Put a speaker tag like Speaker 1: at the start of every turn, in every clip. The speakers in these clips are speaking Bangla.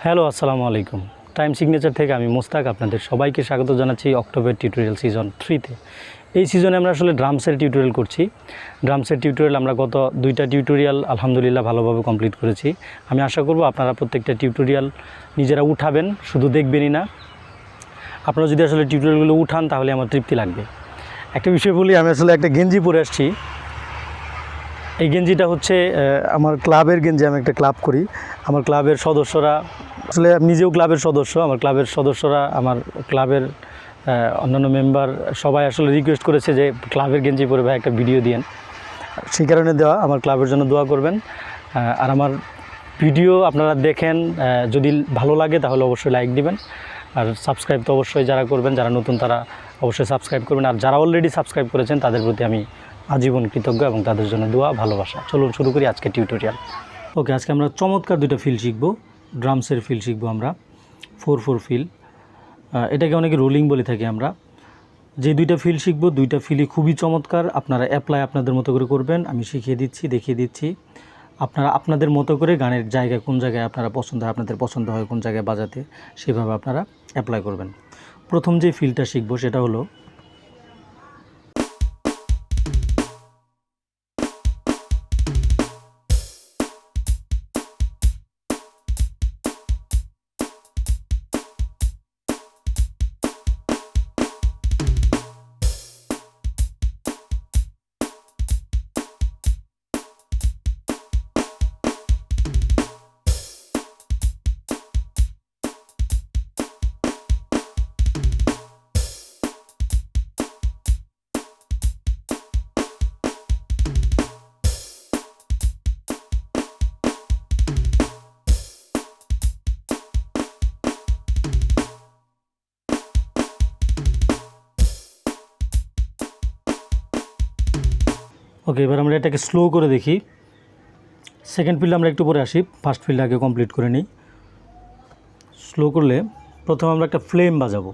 Speaker 1: হ্যালো, আসসালামু আলাইকুম। টাইম সিগনেচার থেকে আমি মুস্তাক আপনাদের সবাইকে স্বাগত জানাচ্ছি অক্টোবর টিউটোরিয়াল সিজন 3-তে। এই সিজনে আমরা আসলে ড্রামসের টিউটোরিয়াল করছি। ড্রামসের টিউটোরিয়াল আমরা গত 2টা টিউটোরিয়াল আলহামদুলিল্লাহ ভালোভাবে কমপ্লিট করেছি। আমি আশা করব আপনারা প্রত্যেকটা টিউটোরিয়াল নিজেরা উঠাবেন, শুধু দেখবেনই না। আপনারা যদি আসলে টিউটোরিয়ালগুলো উঠান তাহলে আমার তৃপ্তি লাগবে। একটা বিষয় বলি, আমি আসলে একটা গেঞ্জি পরে আসছি। এই গেঞ্জিটা হচ্ছে আমার ক্লাবের গেঞ্জি। আমি একটা ক্লাব করি। আমার ক্লাবের সদস্যরা, আসলে আমি নিজেও ক্লাবের সদস্য, আমার ক্লাবের সদস্যরা, আমার ক্লাবের অন্যান্য মেম্বার সবাই আসলে রিকোয়েস্ট করেছে যে ক্লাবের গেঞ্জি পরে ভাই একটা ভিডিও দিয়েন। সেই কারণে দেওয়া। আমার ক্লাবের জন্য দোয়া করবেন। আর আমার ভিডিও আপনারা দেখেন, যদি ভালো লাগে তাহলে অবশ্যই লাইক দিবেন। আর সাবস্ক্রাইব তো অবশ্যই যারা করবেন, যারা নতুন তারা অবশ্যই সাবস্ক্রাইব করবেন। আর যারা অলরেডি সাবস্ক্রাইব করেছেন তাদের প্রতি আমি আজীবন কৃতজ্ঞ এবং তাদের জন্য দোয়া, ভালোবাসা। চলুন শুরু করি আজকে টিউটোরিয়াল। ওকে, আজকে আমরা চমৎকার দুইটা ফিল শিখব। ড্রামসের ফিল শিখব আমরা, 4/4 ফিল। এটাকে অনেকে রোলিং বলে থাকি আমরা। যে দুইটা ফিল শিখব, দুইটা ফিলই খুবই চমৎকার। আপনারা অ্যাপ্লাই আপনাদের মতো করে করবেন। আমি শিখিয়ে দিচ্ছি, দেখিয়ে দিচ্ছি। আপনারা আপনাদের মতো করে গানের জায়গায়, কোন জায়গায় আপনারা পছন্দ হয়, আপনাদের পছন্দ হয় কোন জায়গায় বাজাতে, সেভাবে আপনারা অ্যাপ্লাই করবেন। প্রথম যে ফিলটা শিখব সেটা হলো ওকে। এবার আমরা এটাকে স্লো করে দেখি। সেকেন্ড ফিল্ড আমরা একটু পরে আসি, ফার্স্ট ফিল্ড আগে কমপ্লিট করে নিই। স্লো করলে প্রথমে আমরা একটা ফ্লেম বাজাবো।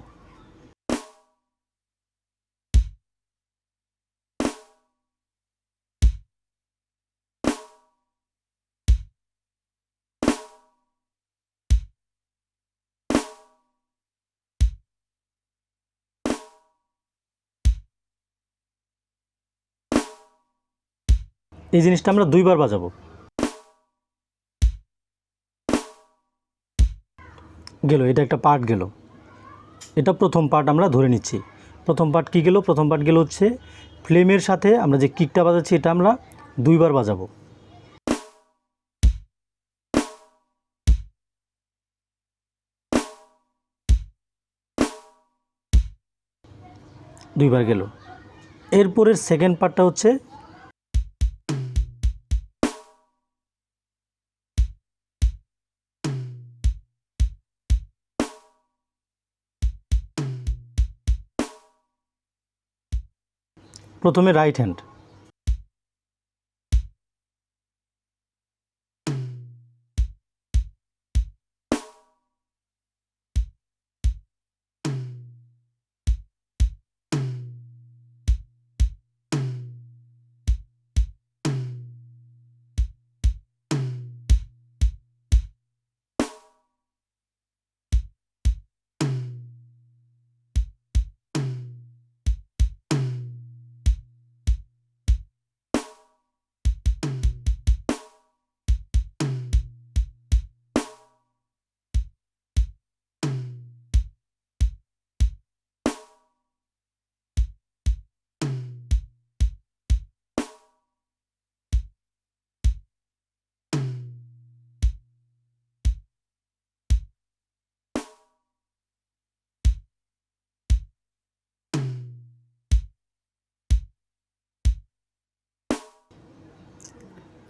Speaker 1: এই জিনিসটা আমরা দুইবার বাজাবো। গেল, এটা একটা পার্ট গেল। এটা প্রথম পার্ট আমরা ধরে নিচ্ছি। প্রথম পার্ট কী গেল? প্রথম পার্ট গেল হচ্ছে ফ্লেমের সাথে আমরা যে কিকটা বাজাচ্ছি এটা আমরা দুইবার বাজাবো। দুইবার গেল। এরপরের সেকেন্ড পার্টটা হচ্ছে প্রথমে রাইট হ্যান্ড,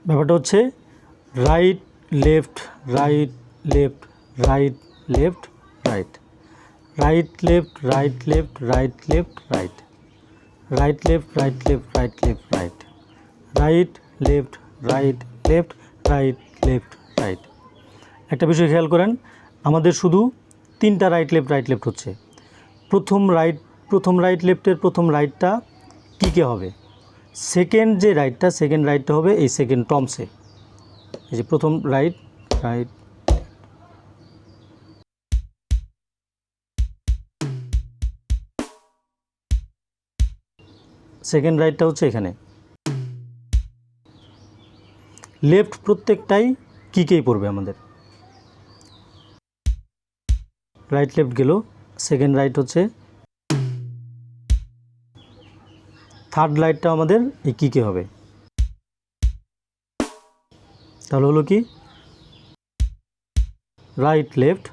Speaker 1: ব্যাপারটা হচ্ছে right left, right left, right left, right, right left, right left, right left, right, right left, right left, right left, right, right left, right left, right left, right. একটা বিষয় খেয়াল করেন, আমাদের শুধু 3টা রাইট লেফট হচ্ছে। প্রথম রাইট লেফটের প্রথম রাইটটা কিকে হবে। সেকেন্ড রাইটটা হবে এই সেকেন্ড টমসে। এই যে প্রথম রাইট, রাইট, সেকেন্ড রাইটটা হচ্ছে এখানে। লেফট প্রত্যেকটাই কিকেই পড়বে আমাদের। রাইট লেফট গেল, সেকেন্ড রাইট হচ্ছে, থার্ড রাইটটা আমাদের এই কিকে হবে। তাহলে হলো কি right left,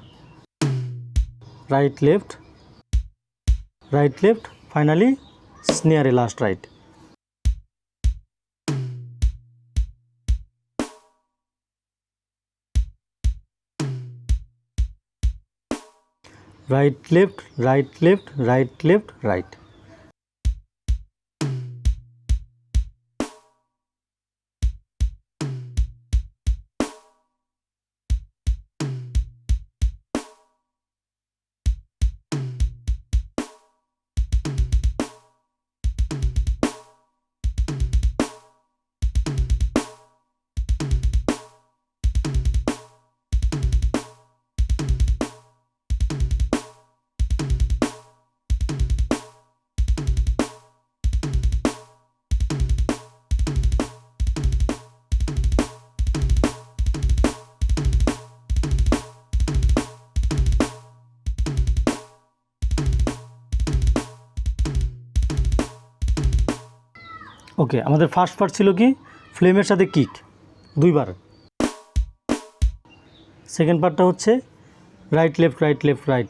Speaker 1: right left, right left, finally স্নেয়ারে last right. Right left, right left, right left, right. Okay, আমাদের ফার্স্ট পার্ট ছিল কি ফ্লেমের সাথে কিক দুইবার। সেকেন্ড পার্টটা হচ্ছে right left, right left, right.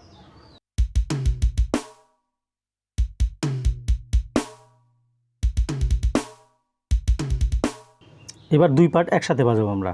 Speaker 1: এবার দুই পার্ট একসাথে বাজাবো আমরা।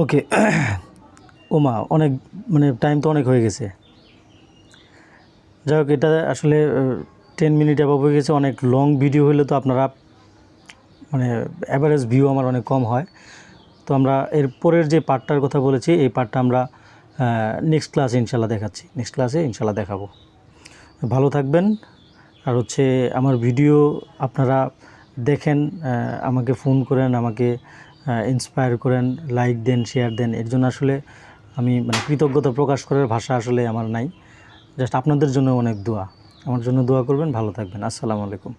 Speaker 1: ওকে, ওমা অনেক মানে টাইম তো অনেক হয়ে গেছে। যাই হোক, এটা আসলে 10 মিনিট অ্যাবভ হয়ে গেছে। অনেক লং ভিডিও হলে তো আপনারা মানে অ্যাভারেজ ভিউ আমার অনেক কম হয়। তো আমরা এর পরের যে পার্টটার কথা বলেছি, এই পার্টটা আমরা নেক্সট ক্লাসে ইনশাল্লাহ দেখাচ্ছি। নেক্সট ক্লাসে ইনশাল্লাহ দেখাবো। ভালো থাকবেন। আর হচ্ছে আমার ভিডিও আপনারা দেখেন, আমাকে ফোন করেন, আমাকে ইন্সপায়ার করেন, লাইক দেন, শেয়ার দেন। এর জন্য আসলে আমি মানে কৃতজ্ঞতা প্রকাশ করার ভাষা আসলে আমার নাই। জাস্ট আপনাদের জন্য অনেক দোয়া, আমার জন্য দোয়া করবেন। ভালো থাকবেন। আসসালামু আলাইকুম।